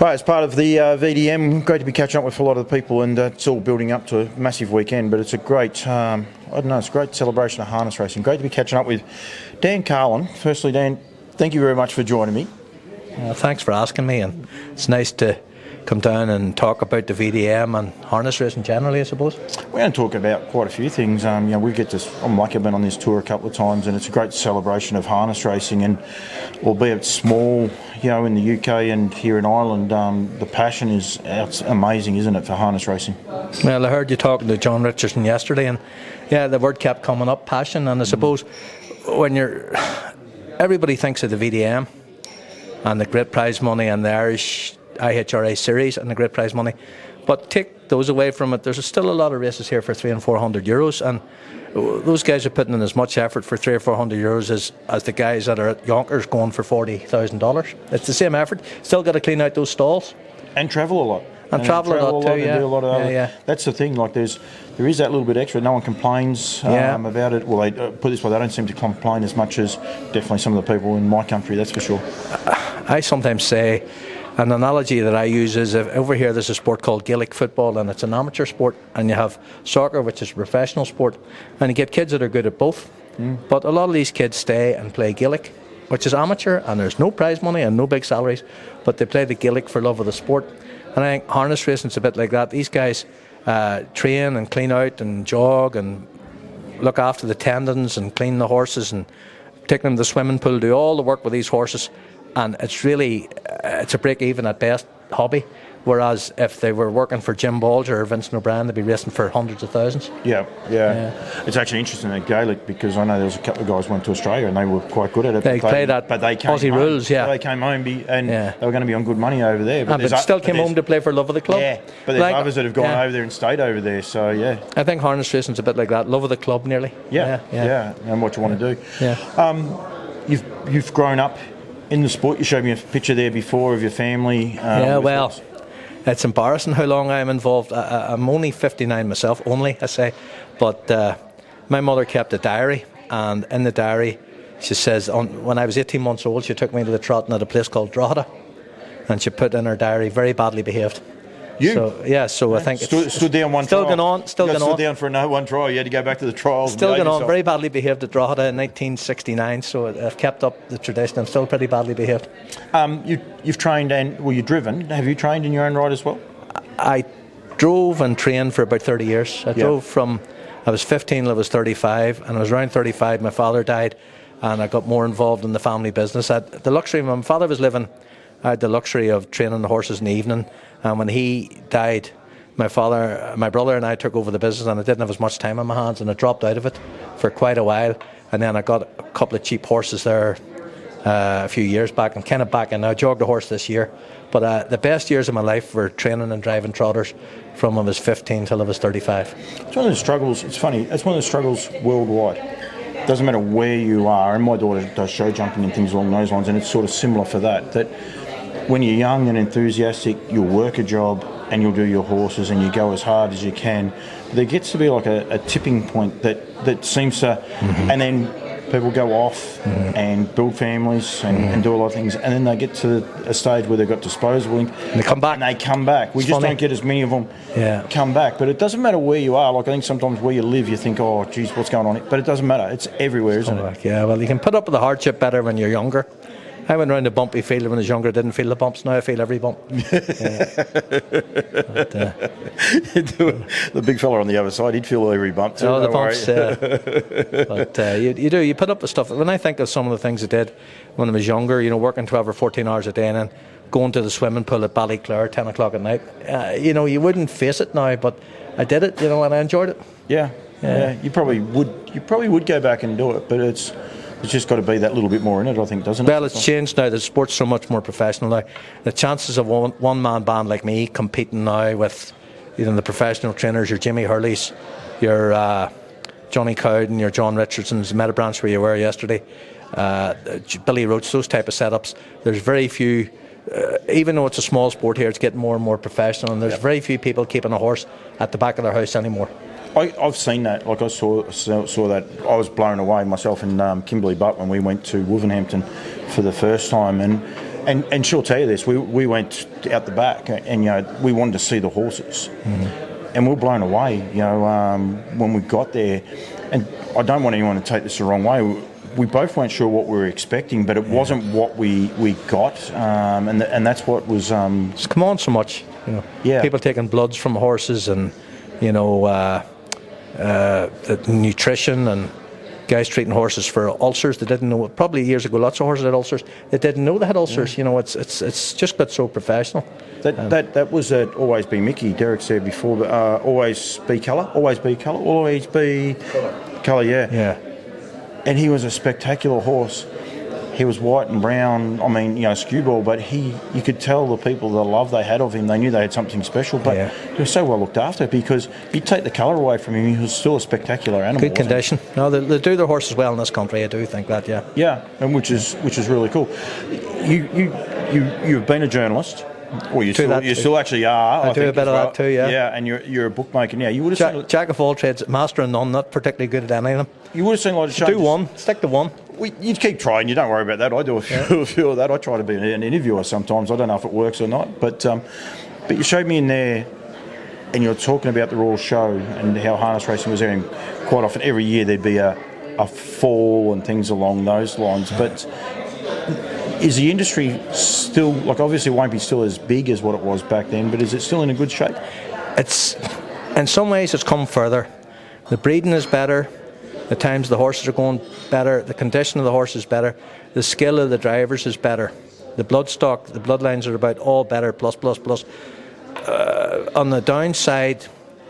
Right, as part of the VDM, great to be catching up with a lot of the people, and it's all building up to a massive weekend, but it's a great, it's a great celebration of harness racing. Great to be catching up with Dan Carlin. Firstly, Dan, thank you very much for joining me. Thanks for asking me, and it's nice to come down and talk about the VDM and harness racing generally, I suppose. We're going to talk about quite a few things. We get to. I'm lucky I've been on this tour a couple of times, and it's a great celebration of harness racing. And albeit small, in the UK and here in Ireland, the passion is amazing, isn't it, for harness racing? Well, I heard you talking to John Richardson yesterday, and the word kept coming up, passion. And I suppose when everybody thinks of the VDM and the great prize money and the Irish IHRA series and the great prize money, but take those away from it, there's still a lot of races here for €300 and €400, and those guys are putting in as much effort for €300 or €400 as the guys that are at Yonkers going for $40,000. It's the same effort. Still got to clean out those stalls and travel a lot. And travel a lot too, and do a lot of other. That's the thing. Like there is that little bit extra. No one complains about it. Well, they put it this way, they don't seem to complain as much as definitely some of the people in my country. That's for sure. I sometimes say, an analogy that I use is, over here there's a sport called Gaelic football, and it's an amateur sport, and you have soccer, which is a professional sport, and you get kids that are good at both. But a lot of these kids stay and play Gaelic, which is amateur, and there's no prize money and no big salaries, but they play the Gaelic for love of the sport. And I think harness racing's a bit like that. These guys train and clean out and jog and look after the tendons and clean the horses and take them to the swimming pool, do all the work with these horses, and it's a break even at best hobby. Whereas if they were working for Jim Bolger or Vincent O'Brien, they'd be racing for hundreds of thousands. Yeah. It's actually interesting at Gaelic, because I know there was a couple of guys who went to Australia and they were quite good at it. They played that Aussie rules, They came home and they were going to be on good money over there. But still came home to play for love of the club. Yeah, but there's others that have gone over there and stayed over there. So I think harness racing's a bit like that, love of the club nearly. Yeah, and what you want to do. Yeah. You've grown up in the sport. You showed me a picture there before of your family. It's embarrassing how long I'm involved. I'm only 59 myself, I say. But my mother kept a diary, and in the diary she says, when I was 18 months old, she took me to the trotting at a place called Drogheda, and she put in her diary, very badly behaved. So I think stood down one still trial. Going on. Still going on. Stood down for one trial. You had to go back to the trials. Still going on. Very badly behaved at Drogheda in 1969. So I've kept up the tradition. I'm still pretty badly behaved. You've trained you've driven. Have you trained in your own right as well? I drove and trained for about 30 years. I drove from I was 15 till I was 35, and I was around 35. My father died, and I got more involved in the family business. I had the luxury. When my father was living, I had the luxury of training the horses in the evening. And when he died, my brother and I took over the business, and I didn't have as much time on my hands, and I dropped out of it for quite a while. And then I got a couple of cheap horses there a few years back. I'm kind of back, and I jogged a horse this year. But the best years of my life were training and driving trotters from when I was 15 till I was 35. It's one of the struggles. It's funny. It's one of the struggles worldwide. It doesn't matter where you are. And my daughter does show jumping and things along those lines, and it's sort of similar for that. That when you're young and enthusiastic, you'll work a job and you'll do your horses and you go as hard as you can. But there gets to be like a tipping point that seems to, and then people go off and build families and do a lot of things, and then they get to a stage where they've got disposable and they come back. We just don't get as many of them come back. But it doesn't matter where you are. Like I think sometimes where you live, you think, oh, geez, what's going on? But it doesn't matter. It's everywhere, isn't it? Yeah, well, you can put up with the hardship better when you're younger. I went around the bumpy field when I was younger. I didn't feel the bumps. Now I feel every bump. The big fella on the other side, he'd feel every bump too. Oh, the bumps. But you do. You put up with stuff. When I think of some of the things I did when I was younger, working 12 or 14 hours a day and then going to the swimming pool at Ballyclare 10 o'clock at night, you wouldn't face it now, but I did it, and I enjoyed it. Yeah. You probably would go back and do it, but it's just got to be that little bit more in it, I think, doesn't it? Well, it's changed now. The sport's so much more professional now. The chances of one-man band like me competing now with the professional trainers, your Jimmy Hurleys, your Johnny Cowden, your John Richardsons, Meadowbranch where you were yesterday, Billy Roach, those type of setups, there's very few, even though it's a small sport here, it's getting more and more professional, and there's very few people keeping a horse at the back of their house anymore. I've seen that. Like I saw that. I was blown away myself and Kimberly Butt when we went to Wolverhampton for the first time, and And she'll tell you this. We went out the back, and we wanted to see the horses, and we were blown away. When we got there, and I don't want anyone to take this the wrong way. We both weren't sure what we were expecting, but it wasn't what we got, and that's what was. It's come on so much, People taking bloods from horses, and the nutrition, and guys treating horses for ulcers. They didn't know. Probably years ago, lots of horses had ulcers. They didn't know they had ulcers. It's just got so professional. That was Always Be Mickey. Derek said before, but always be colour, always be colour, always be colour. Yeah. And he was a spectacular horse. He was white and brown. I mean, skewball, but you could tell the people the love they had of him. They knew they had something special, but he was so well looked after because you take the colour away from him, he was still a spectacular animal. Good condition. No, they do their horses well in this country. I do think that. Yeah. Yeah, and which is really cool. You've been a journalist. Well, you still actually are. I do a bit of that too, yeah. Yeah, and you're a bookmaker now. You would have seen Jack of all trades, master of none, not particularly good at any of them. You would have seen a lot of changes. Do one, stick to one. You'd keep trying. You don't worry about that. I do a few of that. I try to be an interviewer sometimes. I don't know if it works or not, but you showed me in there, and you're talking about the Royal Show and how harness racing was there. And quite often, every year there'd be a fall and things along those lines, but. Is the industry still, obviously it won't be still as big as what it was back then, but is it still in a good shape? It's, in some ways it's come further. The breeding is better, the times the horses are going better, the condition of the horse is better, the skill of the drivers is better, the bloodstock, the bloodlines are about all better, plus. On the downside,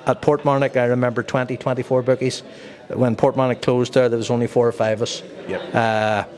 at Portmarnock I remember 24 bookies. When Portmarnock closed there was only 4 or 5 of us. Yep.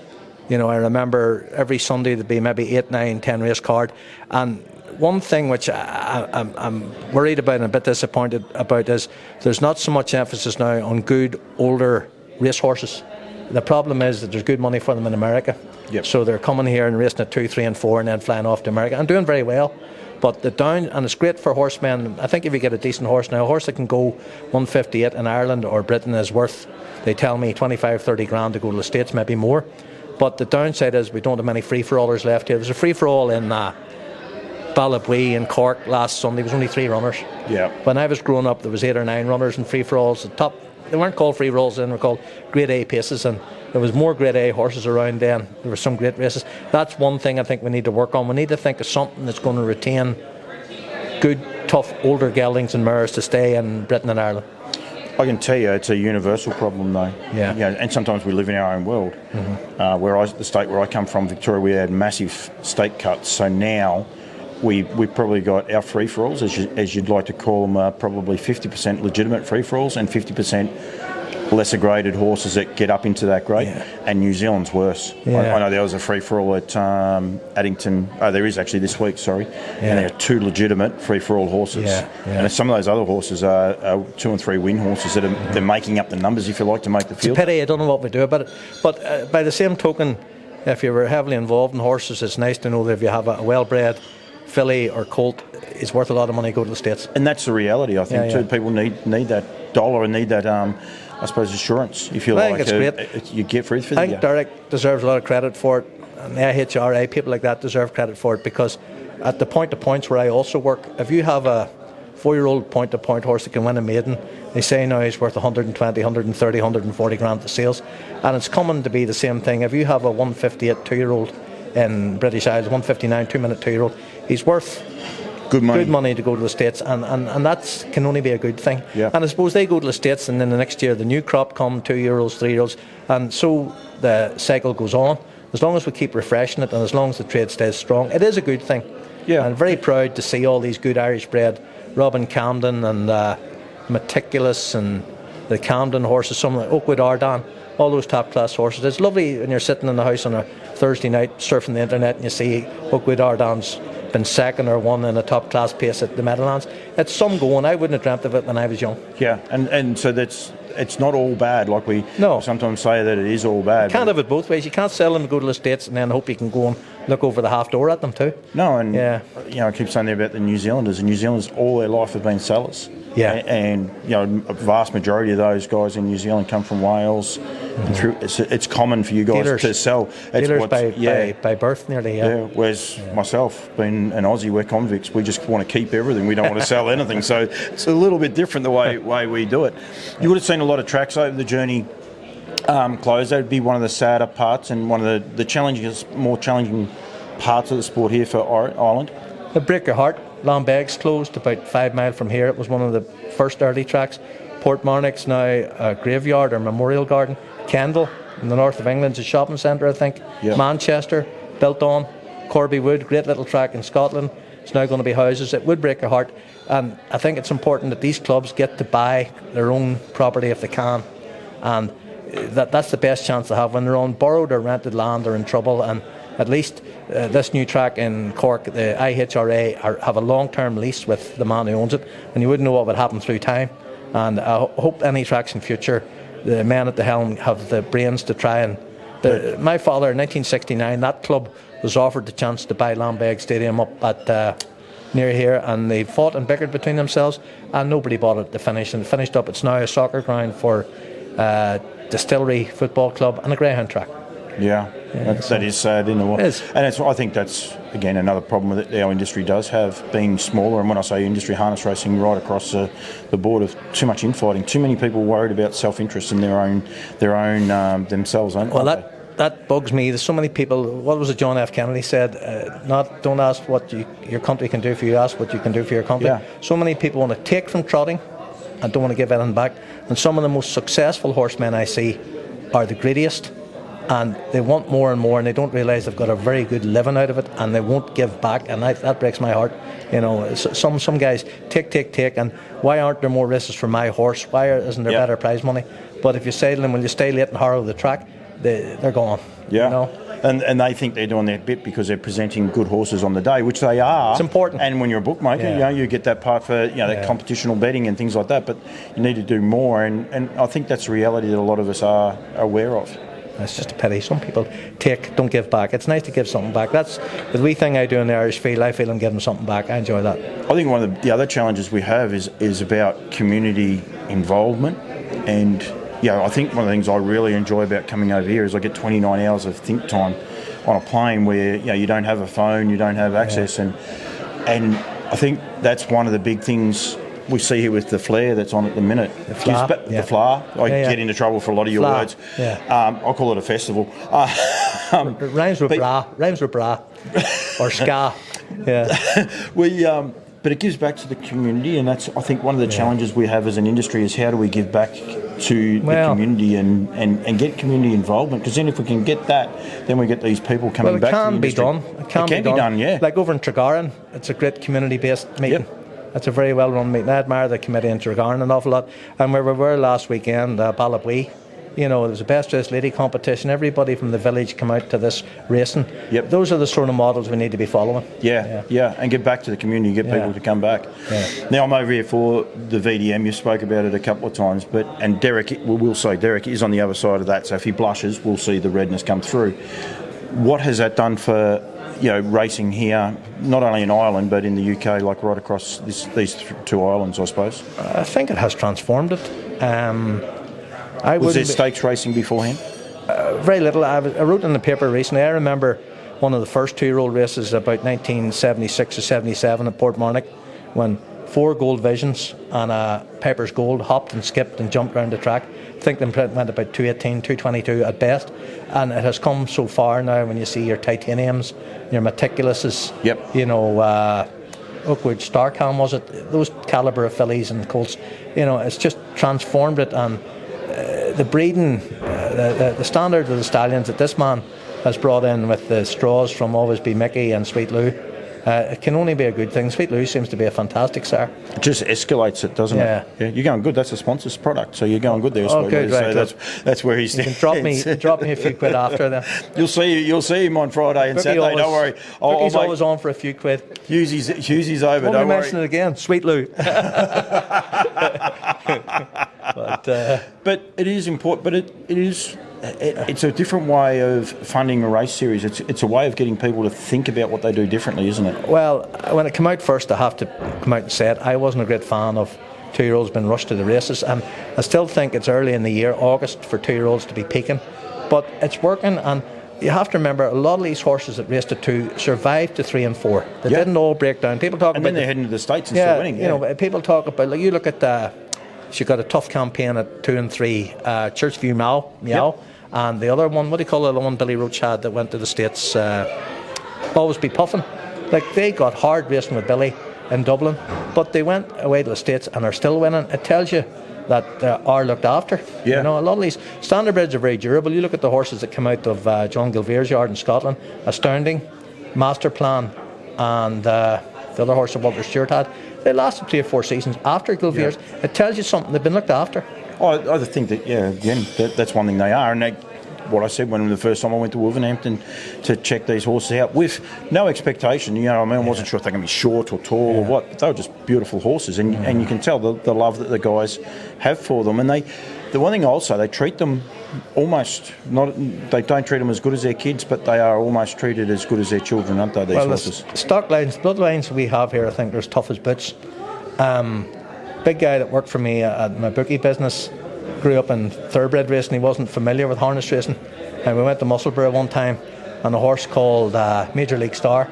I remember every Sunday there'd be maybe 8, 9, 10 race card. And one thing which I'm worried about and a bit disappointed about is there's not so much emphasis now on good, older race horses. The problem is that there's good money for them in America. Yep. So they're coming here and racing at 2, 3 and 4 and then flying off to America and doing very well. But and it's great for horsemen. I think if you get a decent horse now, a horse that can go 158 in Ireland or Britain is worth, they tell me, 25, 30 grand to go to the States, maybe more. But the downside is we don't have many free-for-allers left here. There was a free-for-all in Ballabwee in Cork last Sunday. There was only 3 runners. Yeah. When I was growing up, there was 8 or 9 runners in free-for-alls. They weren't called free-for-alls then, they were called Grade A paces, and there was more Grade A horses around then. There were some great races. That's one thing I think we need to work on. We need to think of something that's going to retain good, tough, older geldings and mares to stay in Britain and Ireland. I can tell you it's a universal problem though. Yeah. And sometimes we live in our own world. Mm-hmm. The state where I come from, Victoria, we had massive state cuts. So now we've probably got our free-for-alls, as you'd like to call them, probably 50% legitimate free-for-alls and 50% lesser graded horses that get up into that grade. Yeah. And New Zealand's worse. Yeah. I know there was a free-for-all at Addington. Oh, there is actually this week, sorry. Yeah. And there are 2 legitimate free-for-all horses. Yeah. Yeah. And some of those other horses are 2 and 3 win horses that they're making up the numbers, if you like, to make the field. It's a pity. I don't know what we do about it. But by the same token, if you were heavily involved in horses, it's nice to know that if you have a well-bred filly or colt, it's worth a lot of money to go to the States. And that's the reality, I think, too. People need that dollar and need that, I suppose, assurance, if you like. I think it's great. You get free for I think Derek deserves a lot of credit for it, and the IHRA, people like that deserve credit for it, because at the point-to-points where I also work, if you have a 4-year-old point-to-point horse that can win a maiden, they say now he's worth 120, 130, 140 grand to sales, and it's coming to be the same thing. If you have a 158 2-year-old in British Isles, 159 2-minute 2-year-old, he's worth good money to go to the States, and that can only be a good thing. Yeah. And I suppose they go to the States, and then the next year the new crop come, 2-year-olds, 3-year-olds, and so the cycle goes on. As long as we keep refreshing it, and as long as the trade stays strong, it is a good thing. Yeah. And I'm very proud to see all these good Irish bred, Robin Camden and Meticulous and the Camden horses, some of the Oakwood Ardan, all those top class horses. It's lovely when you're sitting in the house on a Thursday night surfing the internet and you see Oakwood Ardan's been second or won in a top class pace at the Meadowlands. It's some going. I wouldn't have dreamt of it when I was young. Yeah, and so it's not all bad, like we sometimes say that it is all bad. You can't have it both ways. You can't sell them to go to the States and then hope you can go and look over the half door at them too. No, and I keep saying there about the New Zealanders. The New Zealanders all their life have been sellers. Yeah. And a vast majority of those guys in New Zealand come from Wales. Mm-hmm. It's common for you guys dealers, to sell. Dealers by birth, nearly. Yeah. Whereas myself, being an Aussie, we're convicts. We just want to keep everything. We don't want to sell anything. So it's a little bit different the way we do it. You would have seen a lot of tracks over the journey close. That would be one of the sadder parts and one of the more challenging parts of the sport here for Ireland. It'd break your heart. Lambeg's closed about 5 miles from here. It was one of the first early tracks. Portmarnock's now a graveyard or memorial garden. Kendal in the north of England's a shopping centre, I think. Yep. Manchester, built on. Corby Wood, great little track in Scotland. It's now going to be houses. It would break your heart. And I think it's important that these clubs get to buy their own property if they can. And that's the best chance they have. When they're on borrowed or rented land, they're in trouble. And at least this new track in Cork, the IHRA have a long-term lease with the man who owns it, and you wouldn't know what would happen through time. And I hope any tracks in future, the men at the helm have the brains to try and... My father, in 1969, that club was offered the chance to buy Lambeg Stadium up at near here, and they fought and bickered between themselves, and nobody bought it to finish. And it finished up. It's now a soccer ground for Distillery Football Club and a greyhound track. Yeah, that is sad in a way. And I think that's, again, another problem that our industry does have, being smaller. And when I say industry, harness racing right across the board, of too much infighting, too many people worried about self-interest in their own themselves. Well, that bugs me. There's so many people. What was it John F. Kennedy said? Don't ask what your country can do for you, ask what you can do for your country. Yeah. So many people want to take from trotting and don't want to give anything back. And some of the most successful horsemen I see are the greediest. And they want more and more, and they don't realise they've got a very good living out of it, and they won't give back, and that breaks my heart. Some guys take, and why aren't there more races for my horse? Why isn't there better prize money? But if you say to them, will you stay late and harrow the track, they're gone. Yeah. And they think they're doing their bit because they're presenting good horses on the day, which they are. It's important. And when you're a bookmaker, you get that part for that competitional betting and things like that. But you need to do more, and I think that's a reality that a lot of us are aware of. It's just a pity. Some people don't give back. It's nice to give something back. That's the wee thing I do in the Irish field. I feel I'm giving something back. I enjoy that. I think one of the other challenges we have is about community involvement. And I think one of the things I really enjoy about coming over here is I get 29 hours of think time on a plane where you don't have a phone, you don't have access, and I think that's one of the big things we see here with the flare that's on at the minute. The flower. The flower. I get into trouble for a lot of your words. Yeah. I'll call it a festival. It rhymes with bra. Or ska. Yeah. But it gives back to the community, and that's, I think, one of the challenges we have as an industry is how do we give back to the community and get community involvement, because then if we can get that, then we get these people coming back to the industry. It can be done, yeah. Like over in Tregarin, it's a great community-based meeting. Yep. It's a very well-run meeting. I admire the committee in Tregarin an awful lot. And where we were last weekend, Ballabwee, there was a best dressed lady competition. Everybody from the village come out to this racing. Yep. Those are the sort of models we need to be following. Yeah. And get back to the community, get people to come back. Yeah. Now, I'm over here for the VDM. You spoke about it a couple of times, and Derek, we'll say Derek is on the other side of that. So if he blushes, we'll see the redness come through. What has that done for racing here, not only in Ireland but in the UK, like right across these two islands, I suppose? I think it has transformed it. Was there stakes racing beforehand? Very little. I wrote in the paper recently. I remember one of the first 2-year-old races about 1976 or 77 at Portmarnock, when 4 Gold Visions and a Piper's Gold hopped and skipped and jumped around the track. I think they went about 218, 222 at best, and it has come so far now. When you see your Titaniums, your Meticulouses, Oakwood Starcam, was it? Those calibre of fillies and colts, it's just transformed it. And the breeding, the standard of the stallions that this man has brought in with the straws from Always Be Mickey and Sweet Lou, it can only be a good thing. Sweet Lou seems to be a fantastic sire. It just escalates it, doesn't it? Yeah, you're going good. That's a sponsor's product, so you're going good there. Oh, good, right. So that's where he's. You can drop me a few quid after then. You'll see him on Friday and Saturday. Don't worry. He's always on for a few quid. Hughes's over. Don't worry. Mention it again. Sweet Lou. But it is important. But it is. It's a different way of funding a race series. It's a way of getting people to think about what they do differently, isn't it? Well, when it came out first, I have to come out and say it. I wasn't a great fan of 2-year-olds been rushed to the races, and I still think it's early in the year, August, for 2-year-olds to be peaking, but it's working. And you have to remember, a lot of these horses that raced at 2 survived to 3 and 4. They didn't all break down. People talk and about then they're heading to the States and still winning. You know, people talk about, like, you look at she got a tough campaign at 2 and 3, Churchview Meow, and the other one, what do you call it, the one Billy Roach had that went to the States, Always Be Puffin'. Like, they got hard racing with Billy in Dublin, but they went away to the States and are still winning. It tells you that they are looked after. Yeah. You know, a lot of these standardbreds are very durable. You look at the horses that come out of John Gilvere's yard in Scotland, Astounding, Master Plan, and the other horse that Walter Stewart had. They lasted 3 or 4 seasons after Gilvere's. Yeah. It tells you something. They've been looked after. I think that, again, that's one thing they are. And what I said when the first time I went to Wolverhampton to check these horses out with no expectation. You know, I wasn't sure if they're going to be short or tall or what. But they were just beautiful horses, and you can tell the love that the guys have for them. And the one thing I'll say, they treat them almost not. They don't treat them as good as their kids, but they are almost treated as good as their children, aren't they? These horses. The stock lines, bloodlines we have here, I think they're as tough as boots. Big guy that worked for me at my bookie business grew up in thoroughbred racing. He wasn't familiar with harness racing, and we went to Musselburgh one time, and a horse called Major League Star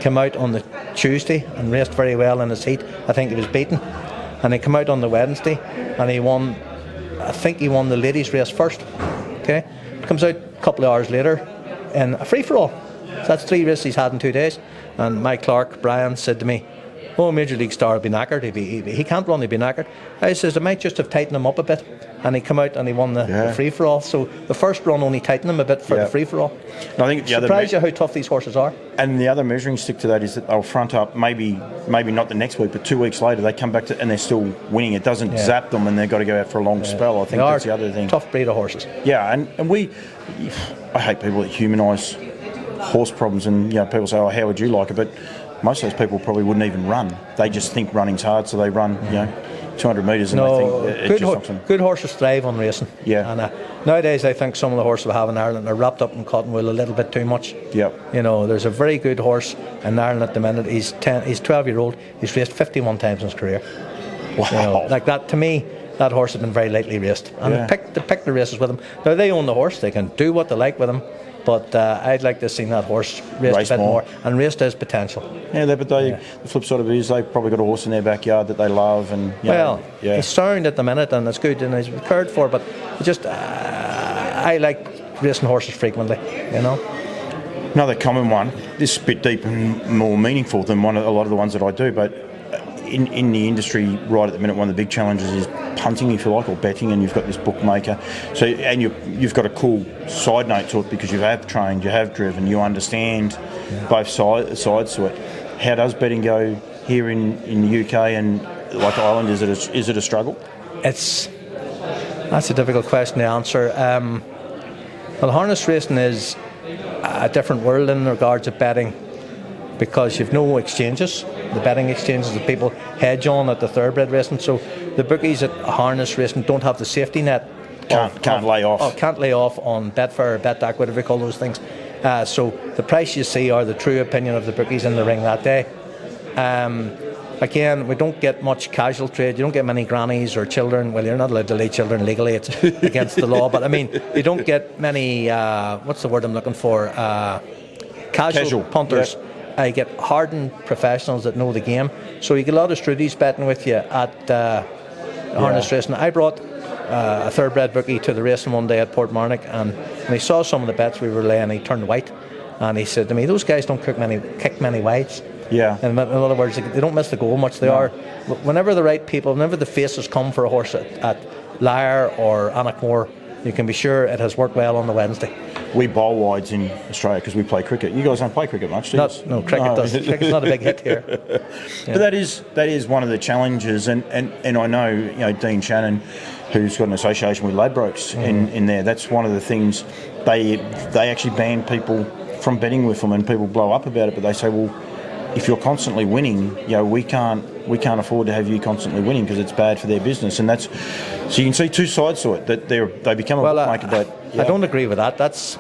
came out on the Tuesday and raced very well in his heat. I think he was beaten, and he came out on the Wednesday and he won. I think he won the ladies race first. Okay, comes out a couple of hours later in a free for all. So that's 3 races he's had in 2 days. And Mike Clark, Brian, said to me, "Oh, Major League Star will be knackered. He can't run, he'll be knackered." I says, "I might just have tightened him up a bit." And he came out and he won the free-for-all. So the first run only tightened him a bit for the free-for-all. I think the surprised you how tough these horses are. And the other measuring stick to that is that they'll front up, maybe not the next week, but 2 weeks later they come back and they're still winning. It doesn't zap them and they've got to go out for a long spell. I think that's the other thing. Tough breed of horses. Yeah, and I hate people that humanise horse problems, and people say, "Oh, how would you like it?" But most of those people probably wouldn't even run. They just think running's hard, so they run 200 metres and they think it just stops them. Good horses thrive on racing. Yeah. And nowadays I think some of the horses we have in Ireland are wrapped up in cotton wool a little bit too much. Yep. You know, there's a very good horse in Ireland at the minute. He's 12-year-old. He's raced 51 times in his career. Wow. You know, like that, to me, that horse has been very lightly raced. And they pick the races with him. Now, they own the horse. They can do what they like with him. But I'd like to have seen that horse race a bit more and race to his potential. Yeah, the flip side of it is they've probably got a horse in their backyard that they love. And he's sound at the minute and it's good and he's cared for, but just I like racing horses frequently, you know. Another common one, this is a bit deep and more meaningful than a lot of the ones that I do, but in the industry right at the minute, one of the big challenges is punting, if you like, or betting, and you've got this bookmaker. So, and you've got a cool side note to it because you have trained, you have driven, you understand both sides to it. How does betting go here in the UK and like Ireland? Is it a struggle? That's a difficult question to answer. Well, harness racing is a different world in regards to betting because you've no exchanges. The betting exchanges that people hedge on at the thoroughbred racing. So the bookies at harness racing don't have the safety net. Can't lay off. Can't lay off on Betfair, BetDAC, whatever you call those things. So the price you see are the true opinion of the bookies in the ring that day. Again, we don't get much casual trade. You don't get many grannies or children. Well, you're not allowed to lay children legally. It's against the law. But I mean, you don't get many, what's the word I'm looking for? Casual punters. Yep. I get hardened professionals that know the game. So you get a lot of Strudies betting with you at harness racing. I brought a thoroughbred bookie to the racing one day at Portmarnock, and when he saw some of the bets we were laying, he turned white, and he said to me, "Those guys don't kick many wides." Yeah. In other words, they don't miss the goal much. They are. Whenever the right people, whenever the faces come for a horse at Lyre or Annaghmore, you can be sure it has worked well on the Wednesday. We bowl wides in Australia because we play cricket. You guys don't play cricket much, do you? No, cricket does. Cricket's not a big hit here. Yeah. But that is one of the challenges, and I know Dean Shannon, who's got an association with Ladbrokes in there. That's one of the things they actually ban people from betting with them, and people blow up about it. But they say, well, if you're constantly winning, we can't afford to have you constantly winning because it's bad for their business, and that's so you can see two sides to it that they become a bookmaker. But I don't agree with that. That's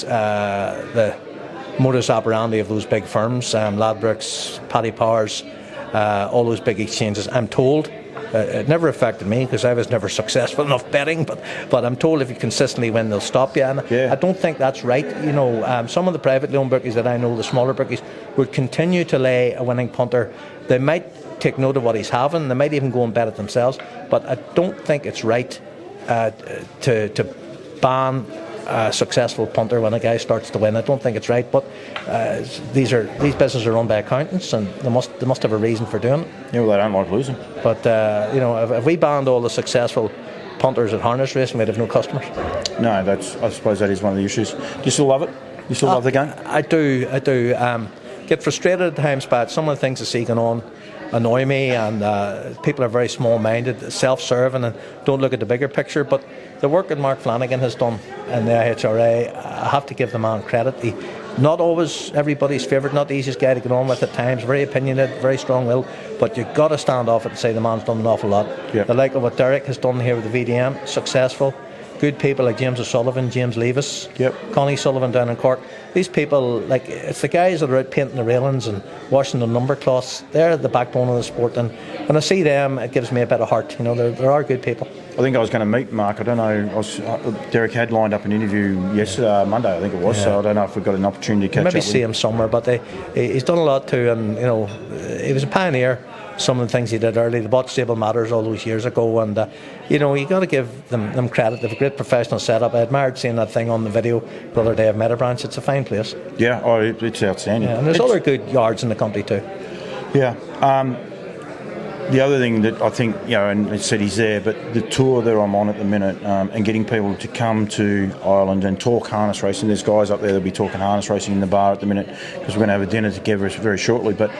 the modus operandi of those big firms, Ladbrokes, Paddy Powers, all those big exchanges. I'm told It never affected me because I was never successful enough betting. But I'm told if you consistently win, they'll stop you. And I don't think that's right. Some of the privately owned bookies that I know, the smaller bookies, would continue to lay a winning punter. They might take note of what he's having. They might even go and bet it themselves. But I don't think it's right to ban a successful punter when a guy starts to win. I don't think it's right. But these businesses are run by accountants, and they must have a reason for doing it. Yeah, well, they don't like losing. But if we banned all the successful punters at harness racing, we'd have no customers. No, I suppose that is one of the issues. Do you still love it? You still love the game? I do. Get frustrated at times, but some of the things I see going on annoy me, and people are very small-minded, self-serving, and don't look at the bigger picture. But the work that Mark Flanagan has done in the IHRA, I have to give the man credit. He, not always everybody's favourite, not the easiest guy to get on with at times, very opinionated, very strong-willed, but you've got to stand off it and say the man's done an awful lot. Yep. The like of what Derek has done here with the VDM, successful. Good people like James O'Sullivan, James Levis, Connie Sullivan down in Cork. These people, it's the guys that are out painting the railings and washing the number cloths. They're the backbone of the sport, and when I see them, it gives me a bit of heart. There are good people. I think I was going to meet Mark. I don't know. Derek had lined up an interview yesterday, Monday, I think it was. So I don't know if we've got an opportunity to catch up. Maybe see him somewhere, but he's done a lot too, and he was a pioneer. Some of the things he did early, the bought Stable Matters all those years ago, and you got to give them credit. They have a great professional setup. I admired seeing that thing on the video the other day of Meadowbranch. It's a fine place. Yeah, it's outstanding. Yeah, and there's other good yards in the country too. Yeah. The other thing that I think, and it said he's there, but the tour that I'm on at the minute, and getting people to come to Ireland and talk harness racing. There's guys up there that'll be talking harness racing in the bar at the minute because we're going to have a dinner together very shortly. But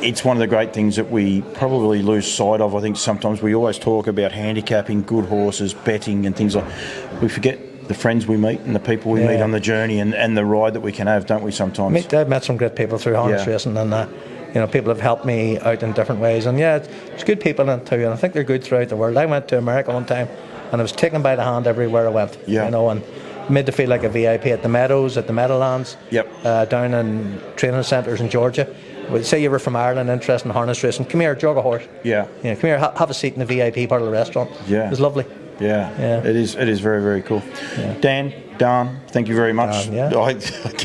it's one of the great things that we probably lose sight of. I think sometimes we always talk about handicapping, good horses, betting and things like that. We forget the friends we meet and the people we meet on the journey and the ride that we can have, don't we, sometimes? I've met some great people through harness racing, and people have helped me out in different ways. And it's good people in it too, and I think they're good throughout the world. I went to America one time and I was taken by the hand everywhere I went, and made to feel like a VIP at the Meadows, at the Meadowlands, down in training centres in Georgia. Say you were from Ireland, interested in harness racing, come here, jog a horse. Come here, have a seat in the VIP part of the restaurant. It was lovely. It is very, very cool. Dan, thank you very much. I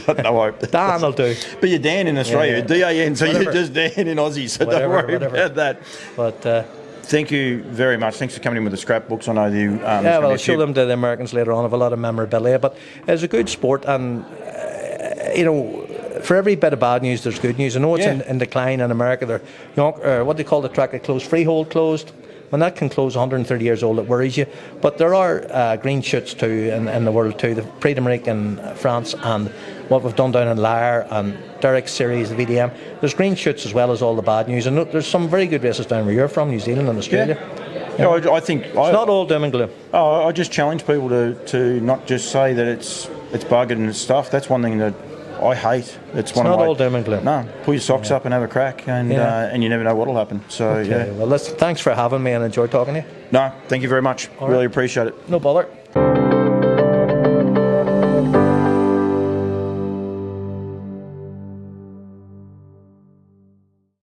got no hope. Dan will do. But you're Dan in Australia, DAN, so you're just Dan in Aussie, so don't worry about that. But thank you very much. Thanks for coming in with the scrapbooks. I know you. I'll show them to the Americans later on. I have a lot of memorabilia, but it's a good sport, and for every bit of bad news, there's good news. I know it's in decline in America. They're what they call the track that closed, freehold closed. When that can close 130 years old, it worries you. But there are green shoots too in the world too. The Prix d'Amérique in France and what we've done down in Lyre and Derek's series, the VDM. There's green shoots as well as all the bad news. And there's some very good races down where you're from, New Zealand and Australia. I think it's not all doom and gloom. I just challenge people to not just say that it's buggered and it's stuff. That's one thing that I hate. It's not all doom and gloom. No, pull your socks up and have a crack, and you never know what'll happen. So Well, thanks for having me, and enjoy talking to you. No, thank you very much. Really appreciate it. No bother.